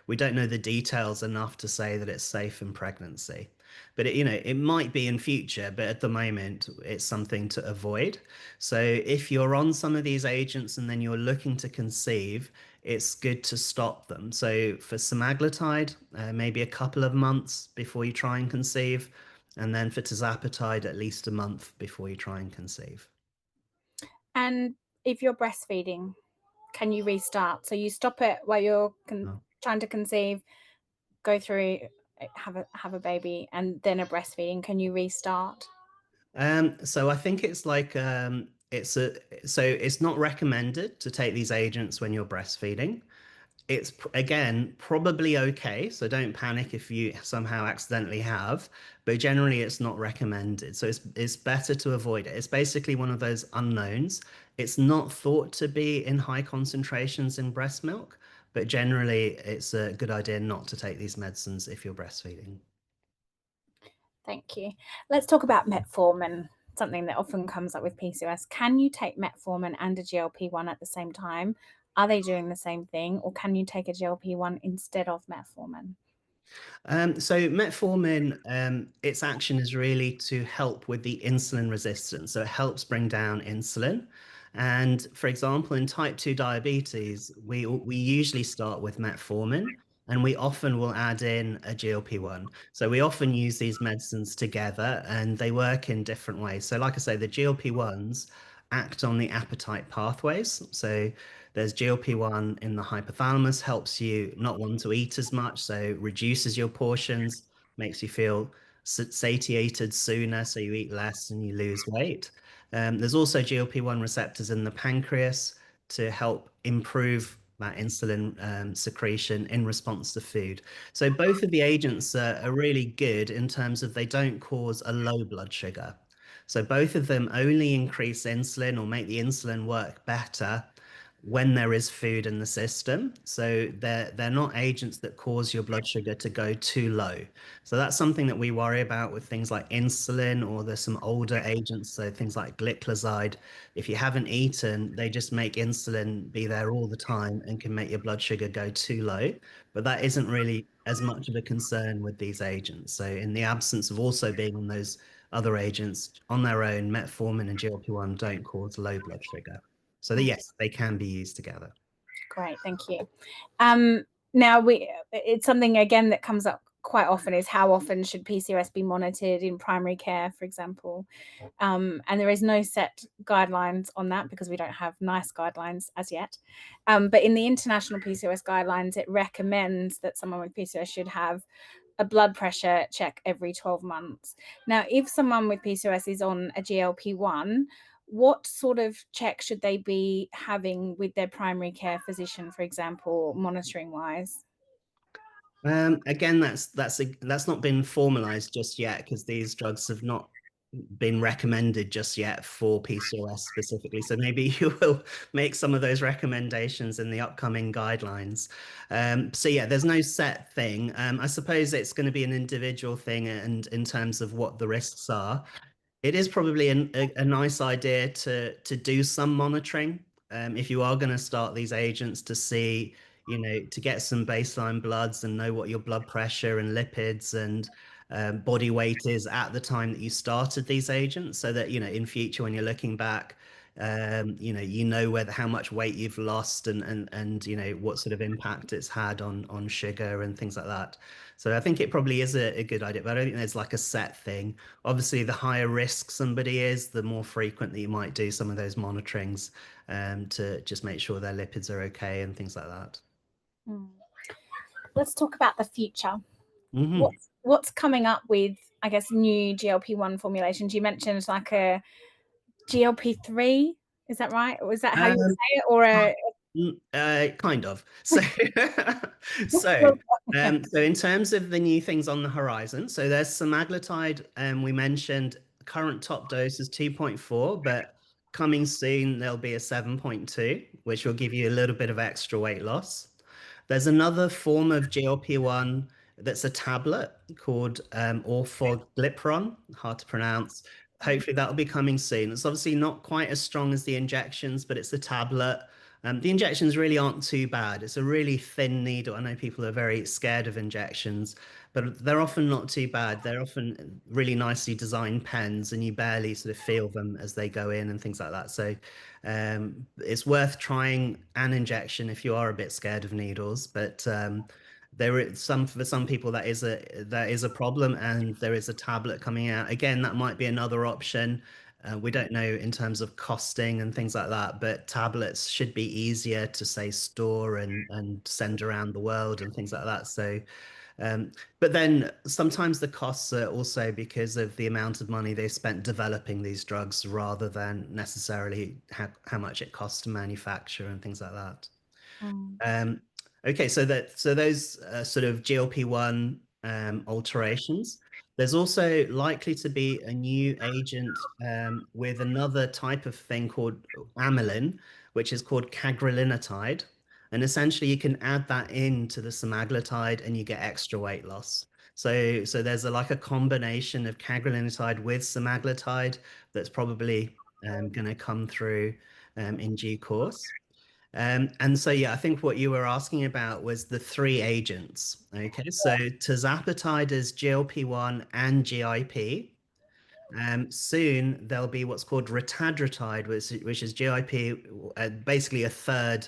we don't know the details enough to say that it's safe in pregnancy. But it might be in future, but at the moment, it's something to avoid. So if you're on some of these agents and then you're looking to conceive, it's good to stop them. So for semaglutide, maybe a couple of months before you try and conceive, and then for tirzepatide, at least a month before you try and conceive. And if you're breastfeeding, can you restart? So you stop it while you're Oh. trying to conceive, go through, have a baby, and then a breastfeeding. Can you restart? So I think it's like it's not recommended to take these agents when you're breastfeeding. It's again probably okay, so don't panic if you somehow accidentally have, but generally it's not recommended. So it's better to avoid it. It's basically one of those unknowns. It's not thought to be in high concentrations in breast milk, but generally it's a good idea not to take these medicines if you're breastfeeding. Thank you. Let's talk about metformin, something that often comes up with PCOS. Can you take metformin and a GLP-1 at the same time? Are they doing the same thing, or can you take a GLP-1 instead of metformin? So metformin, its action is really to help with the insulin resistance. So it helps bring down insulin. And for example, in type 2 diabetes, we usually start with metformin, and we often will add in a GLP-1. So we often use these medicines together, and they work in different ways. So like I say, the GLP-1s act on the appetite pathways. So there's GLP-1 in the hypothalamus, helps you not want to eat as much, so reduces your portions, makes you feel satiated sooner, so you eat less and you lose weight. There's also GLP-1 receptors in the pancreas to help improve that insulin secretion in response to food. So both of the agents are really good in terms of they don't cause a low blood sugar. So both of them only increase insulin or make the insulin work better when there is food in the system. So they're not agents that cause your blood sugar to go too low. So that's something that we worry about with things like insulin, or there's some older agents, so things like gliclazide. If you haven't eaten, they just make insulin be there all the time and can make your blood sugar go too low. But that isn't really as much of a concern with these agents. So in the absence of also being on those other agents on their own, metformin and GLP-1 don't cause low blood sugar. So yes, they can be used together. Great, thank you. Now it's something again that comes up quite often, is how often should PCOS be monitored in primary care, for example. And there is no set guidelines on that because we don't have nice guidelines as yet. But in the international PCOS guidelines, it recommends that someone with PCOS should have a blood pressure check every 12 months. Now, if someone with PCOS is on a GLP-1, what sort of check should they be having with their primary care physician, for example, monitoring wise? Again, that's not been formalized just yet because these drugs have not been recommended just yet for PCOS specifically. So maybe you will make some of those recommendations in the upcoming guidelines. So yeah, there's no set thing. I suppose it's going to be an individual thing, and in terms of what the risks are. It is probably a nice idea to do some monitoring if you are going to start these agents to see, to get some baseline bloods and know what your blood pressure and lipids and body weight is at the time that you started these agents, so that in future when you're looking back, whether how much weight you've lost and what sort of impact it's had on sugar and things like that. So I think it probably is a good idea, but I don't think there's like a set thing. Obviously, the higher risk somebody is, the more frequent that you might do some of those monitorings to just make sure their lipids are okay and things like that. Let's talk about the future. Hmm. What's coming up with, I guess, new GLP-1 formulations? You mentioned like a GLP-3, is that right? Or is that how you would Um, say it? Or a kind of. So in terms of the new things on the horizon, so there's semaglutide, we mentioned current top dose is 2.4, but coming soon there'll be a 7.2, which will give you a little bit of extra weight loss. There's another form of GLP-1 that's a tablet called orforglipron, hard to pronounce. Hopefully that'll be coming soon. It's obviously not quite as strong as the injections, but it's a tablet. The injections really aren't too bad. It's a really thin needle. I know people are very scared of injections, but they're often not too bad. They're often really nicely designed pens, and you barely sort of feel them as they go in and things like that. So it's worth trying an injection if you are a bit scared of needles. But there is some for some people that is a problem, and there is a tablet coming out. Again, that might be another option. We don't know in terms of costing and things like that, but tablets should be easier to say store and send around the world and things like that. So, but then sometimes the costs are also because of the amount of money they spent developing these drugs rather than necessarily how much it costs to manufacture and things like that. Um, okay, so those sort of GLP-1 alterations. There's also likely to be a new agent with another type of thing called amylin, which is called cagrilinotide. And essentially, you can add that into the semaglutide, and you get extra weight loss. So there's like a combination of cagrilinotide with semaglutide that's probably going to come through in due course. And so, yeah, I think what you were asking about was the three agents. Okay, so tirzepatide is GLP-1 and GIP. Soon there'll be what's called retadratide, which is GIP, basically a third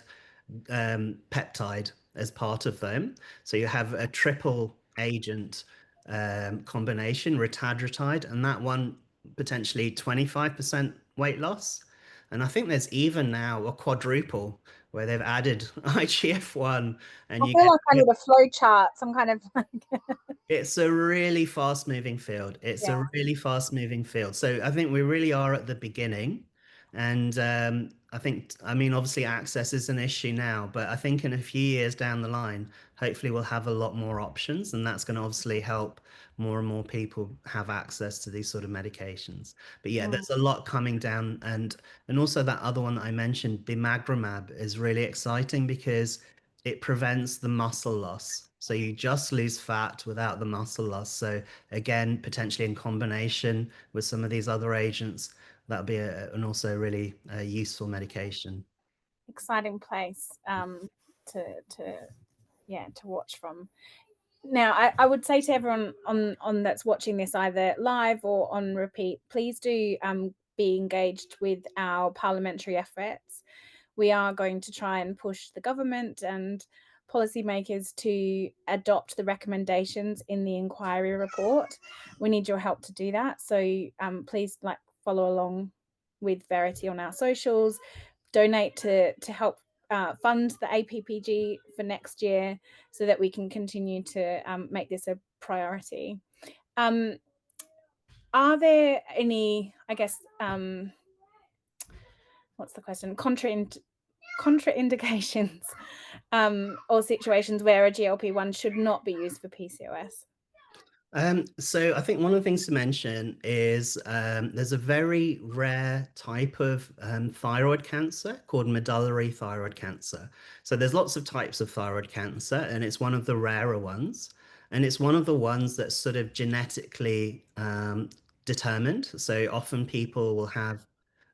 peptide as part of them. So you have a triple agent combination, retadratide, and that one potentially 25% weight loss. And I think there's even now a quadruple where they've added IGF-1 and I you feel get like I need a flow chart, some kind of like it's a really fast moving field. It's a yeah. really fast moving field. So I think we really are at the beginning. And I mean, obviously, access is an issue now, but I think in a few years down the line, hopefully, we'll have a lot more options. And that's going to obviously help more and more people have access to these sort of medications. But yeah, Mm. there's a lot coming down. And also, that other one that I mentioned, bimagrumab, is really exciting because it prevents the muscle loss. So you just lose fat without the muscle loss. So again, potentially in combination with some of these other agents, that'll be an also really useful medication. Exciting place to yeah, to watch from. Now, I would say to everyone on that's watching this either live or on repeat, please do be engaged with our parliamentary efforts. We are going to try and push the government and policymakers to adopt the recommendations in the inquiry report. We need your help to do that. So please follow along with Verity on our socials, donate to help fund the APPG for next year so that we can continue to make this a priority. Are there any, I guess, what's the question? Contraindications or situations where a GLP-1 should not be used for PCOS. So I think one of the things to mention is there's a very rare type of thyroid cancer called medullary thyroid cancer. So there's lots of types of thyroid cancer, and it's one of the rarer ones. And it's one of the ones that's sort of genetically determined. So often people will have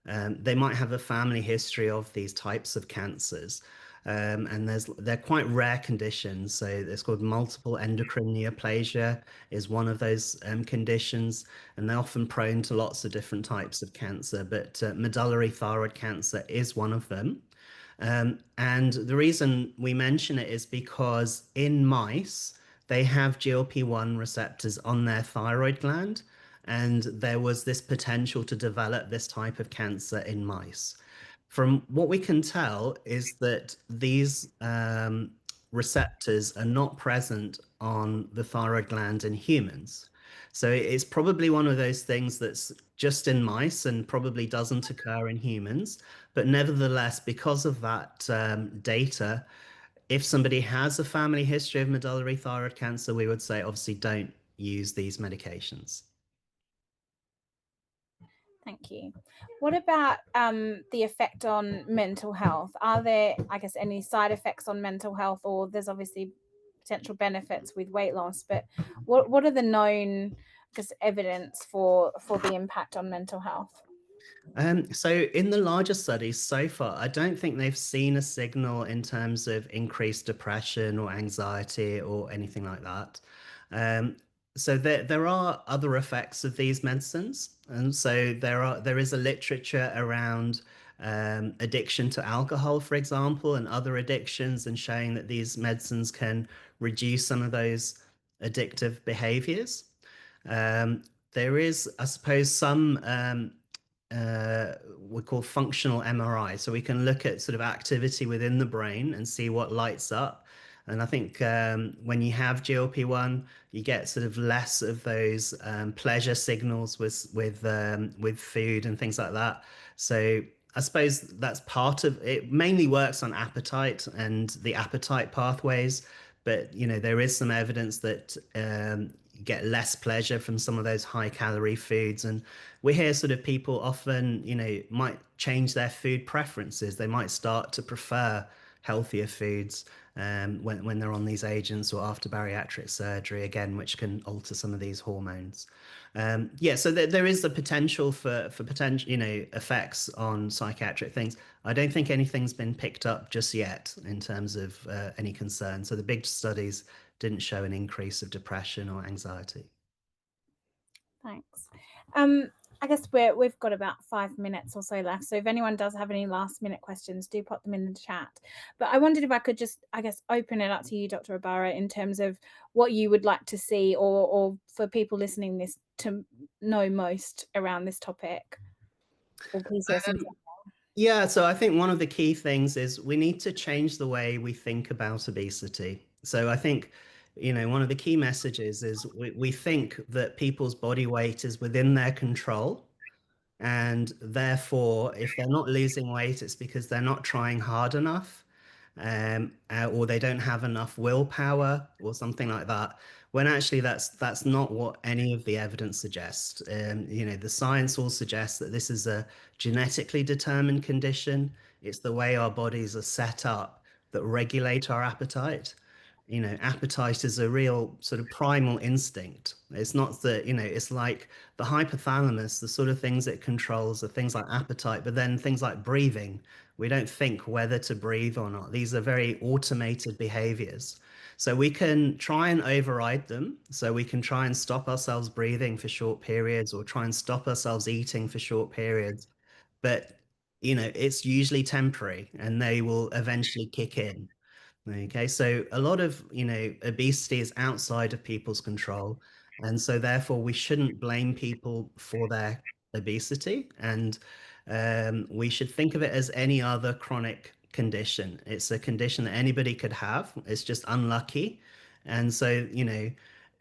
they might have a family history of these types of cancers. And they're quite rare conditions. So it's called multiple endocrine neoplasia is one of those conditions, and they're often prone to lots of different types of cancer, but medullary thyroid cancer is one of them. And the reason we mention it is because in mice, they have GLP-1 receptors on their thyroid gland, and there was this potential to develop this type of cancer in mice. From what we can tell is that these receptors are not present on the thyroid gland in humans. So it's probably one of those things that's just in mice and probably doesn't occur in humans. But nevertheless, because of that data, if somebody has a family history of medullary thyroid cancer, we would say obviously don't use these medications. Thank you. What about the effect on mental health? Are there, I guess, any side effects on mental health, or there's obviously potential benefits with weight loss, but what are the known, I guess, evidence for the impact on mental health? So in the larger studies so far, I don't think they've seen a signal in terms of increased depression or anxiety or anything like that. Um, so there are other effects of these medicines, and so there is a literature around addiction to alcohol, for example, and other addictions, and showing that these medicines can reduce some of those addictive behaviors. Um, there is, I suppose, some we call functional MRI. So we can look at sort of activity within the brain and see what lights up. And I think when you have GLP-1, you get sort of less of those pleasure signals with food and things like that. So I suppose that's part of it. Mainly works on appetite and the appetite pathways, but there is some evidence that you get less pleasure from some of those high calorie foods. And we hear sort of people often, might change their food preferences. They might start to prefer healthier foods when they're on these agents or after bariatric surgery, again, which can alter some of these hormones. Yeah, so there is the potential for potential, effects on psychiatric things. I don't think anything's been picked up just yet in terms of any concern. So the big studies didn't show an increase of depression or anxiety. Thanks. Um, I guess we've got about 5 minutes or so left. So if anyone does have any last minute questions, do pop them in the chat. But I wondered if I could just, I guess, open it up to you, Dr. Abbara, in terms of what you would like to see, or for people listening this to know most around this topic, or PCOS in general. Yeah, so I think one of the key things is we need to change the way we think about obesity. So I think, one of the key messages is we think that people's body weight is within their control. And therefore, if they're not losing weight, it's because they're not trying hard enough, or they don't have enough willpower, or something like that. When actually, that's not what any of the evidence suggests. The science all suggests that this is a genetically determined condition. It's the way our bodies are set up that regulate our appetite. Appetite is a real sort of primal instinct. It's not that, it's like the hypothalamus, the sort of things it controls are things like appetite, but then things like breathing. We don't think whether to breathe or not. These are very automated behaviors. So we can try and override them. So we can try and stop ourselves breathing for short periods or try and stop ourselves eating for short periods. But, it's usually temporary and they will eventually kick in. Okay, so a lot of, obesity is outside of people's control. And so therefore we shouldn't blame people for their obesity. And we should think of it as any other chronic condition. It's a condition that anybody could have. It's just unlucky. And so,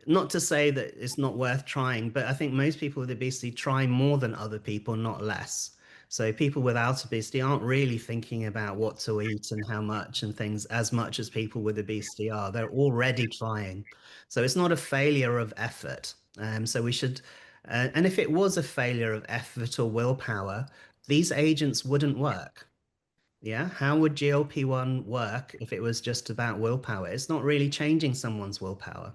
not to say that it's not worth trying, but I think most people with obesity try more than other people, not less. So people without obesity aren't really thinking about what to eat and how much and things as much as people with obesity are. They're already trying. So it's not a failure of effort. So we should, and if it was a failure of effort or willpower, these agents wouldn't work. Yeah, how would GLP-1 work if it was just about willpower? It's not really changing someone's willpower.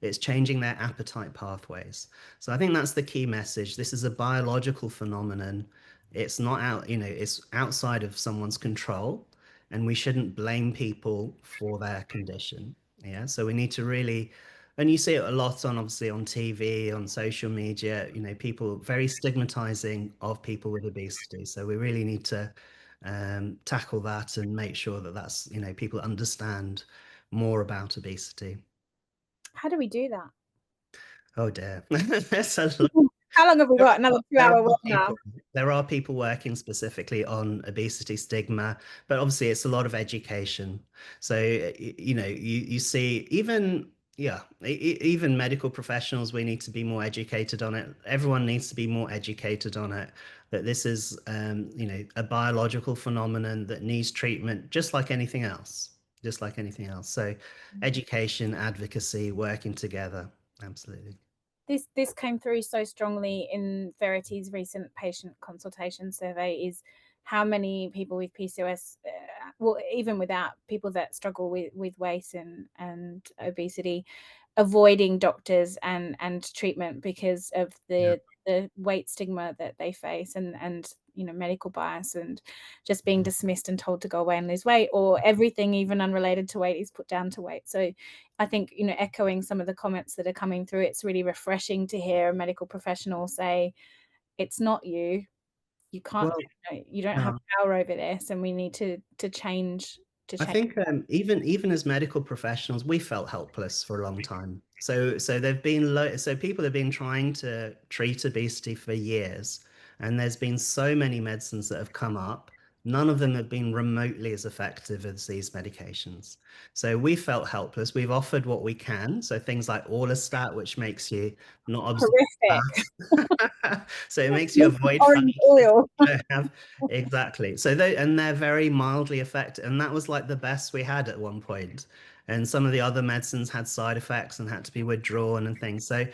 It's changing their appetite pathways. So I think that's the key message. This is a biological phenomenon. It's not out, it's outside of someone's control, and we shouldn't blame people for their condition. Yeah. So we need to really, and you see it a lot on obviously on TV, on social media, people very stigmatizing of people with obesity. So we really need to tackle that and make sure that people understand more about obesity. How do we do that? Oh dear. There's a lot. How long have we There got? Another there 2 hour are webinar. people working specifically on obesity stigma, but obviously it's a lot of education. So you see even even medical professionals, we need to be more educated on it. Everyone needs to be more educated on it, that this is a biological phenomenon that needs treatment just like anything else. Just like anything else. So education, advocacy, working together. Absolutely. This came through so strongly in Verity's recent patient consultation survey, is how many people with PCOS, well, even without, people that struggle with weight and obesity, avoiding doctors and treatment because of Yeah. the weight stigma that they face, and medical bias, and just being dismissed and told to go away and lose weight, or everything even unrelated to weight is put down to weight. So I think, echoing some of the comments that are coming through, it's really refreshing to hear a medical professional say, it's not you. You can't, Well, you don't have uh, power over this, and we need to change to I change. think even as medical professionals, we felt helpless for a long time. So there've been so people have been trying to treat obesity for years, and there's been so many medicines that have come up. None of them have been remotely as effective as these medications. So we felt helpless. We've offered what we can. So things like orlistat, which makes you not absorb Horrific. fat. So it makes you avoid fat. Orange oil. Don't have exactly. So they're very mildly effective, and that was like the best we had at one point. And some of the other medicines had side effects and had to be withdrawn and things. So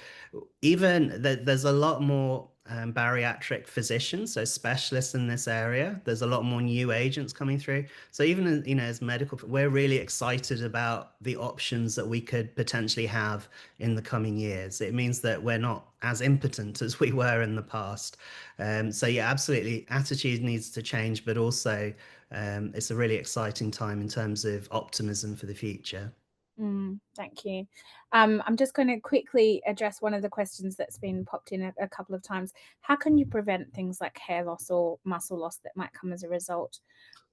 even there's a lot more bariatric physicians, so specialists in this area. There's a lot more new agents coming through. So even as medical, we're really excited about the options that we could potentially have in the coming years. It means that we're not as impotent as we were in the past. So yeah, absolutely, attitude needs to change, but also it's a really exciting time in terms of optimism for the future. Thank you. I'm just going to quickly address one of the questions that's been popped in a couple of times. How can you prevent things like hair loss or muscle loss that might come as a result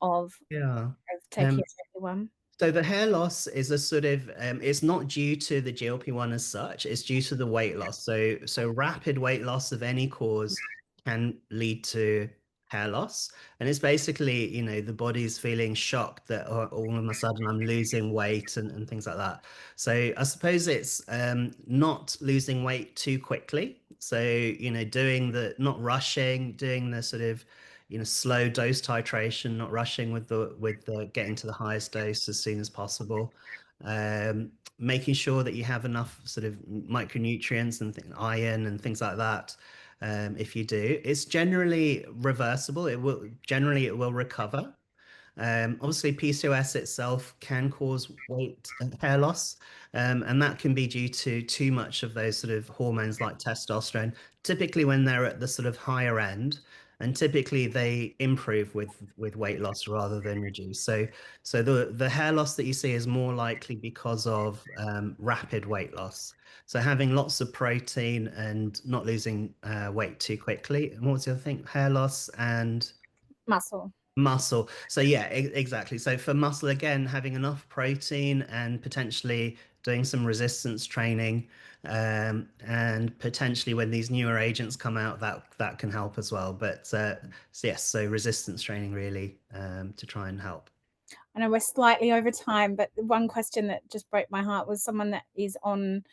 of Yeah. taking a GLP-1? So the hair loss is a sort of it's not due to the GLP-1 as such, it's due to the weight loss. So rapid weight loss of any cause can lead to hair loss. And it's basically, the body's feeling shocked that all of a sudden I'm losing weight and things like that. So I suppose it's not losing weight too quickly. So, doing the not rushing, doing the sort of slow dose titration, not rushing with the getting to the highest dose as soon as possible. Making sure that you have enough sort of micronutrients and iron and things like that. If you do, it's generally reversible. It will recover. Obviously, PCOS itself can cause weight and hair loss, and that can be due to too much of those sort of hormones like testosterone, typically when they're at the sort of higher end, and typically they improve with weight loss rather than reduce. So the hair loss that you see is more likely because of rapid weight loss. So having lots of protein and not losing weight too quickly. And what was the other thing? Hair loss and Muscle. muscle. So yeah, exactly. So for muscle, again, having enough protein and potentially doing some resistance training, and potentially when these newer agents come out, that can help as well. But so yes, so resistance training really to try and help. I know we're slightly over time, but one question that just broke my heart was someone that is on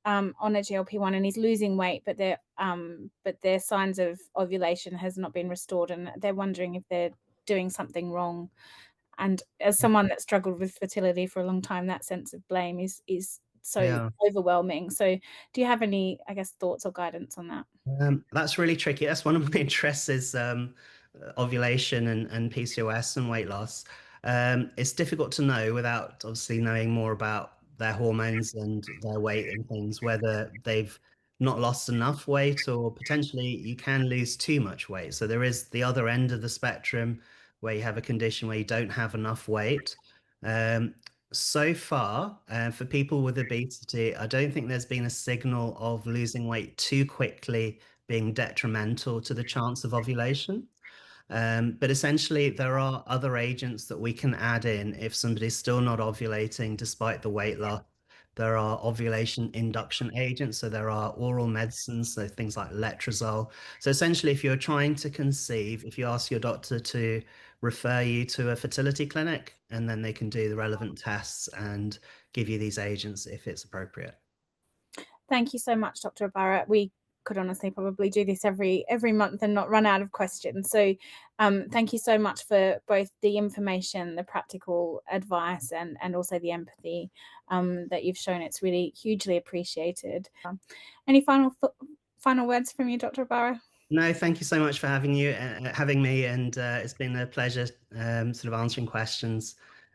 on a GLP-1 and he's losing weight, but their signs of ovulation has not been restored, and they're wondering if they're doing something wrong. And as someone that struggled with fertility for a long time, that sense of blame is so Yeah. overwhelming. So do you have any, I guess, thoughts or guidance on that? That's really tricky. That's one of my interests is ovulation and PCOS and weight loss. It's difficult to know without obviously knowing more about their hormones and their weight and things, whether they've not lost enough weight or potentially you can lose too much weight. So there is the other end of the spectrum where you have a condition where you don't have enough weight. Um, so far, for people with obesity, I don't think there's been a signal of losing weight too quickly being detrimental to the chance of ovulation. But essentially, there are other agents that we can add in if somebody's still not ovulating despite the weight loss. There are ovulation induction agents, so there are oral medicines, so things like letrozole. So essentially, if you're trying to conceive, if you ask your doctor to refer you to a fertility clinic, and then they can do the relevant tests and give you these agents if it's appropriate. Thank you so much, Dr. Abbara. We could honestly probably do this every month and not run out of questions. So thank you so much for both the information, the practical advice, and also the empathy that you've shown. It's really hugely appreciated. Any final words from you, Dr. Abbara? No, thank you so much for having me, and it's been a pleasure sort of answering questions.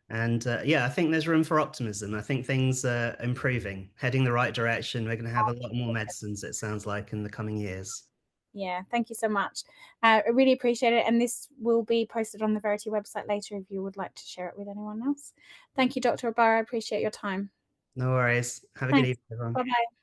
And yeah, I think there's room for optimism. I think things are improving, heading the right direction. We're going to have a lot more medicines, it sounds like, in the coming years. Yeah, thank you so much. I really appreciate it. And this will be posted on the Verity website later if you would like to share it with anyone else. Thank you, Dr. Abbara. I appreciate your time. No worries. Have a good Thanks. evening, everyone. Bye bye.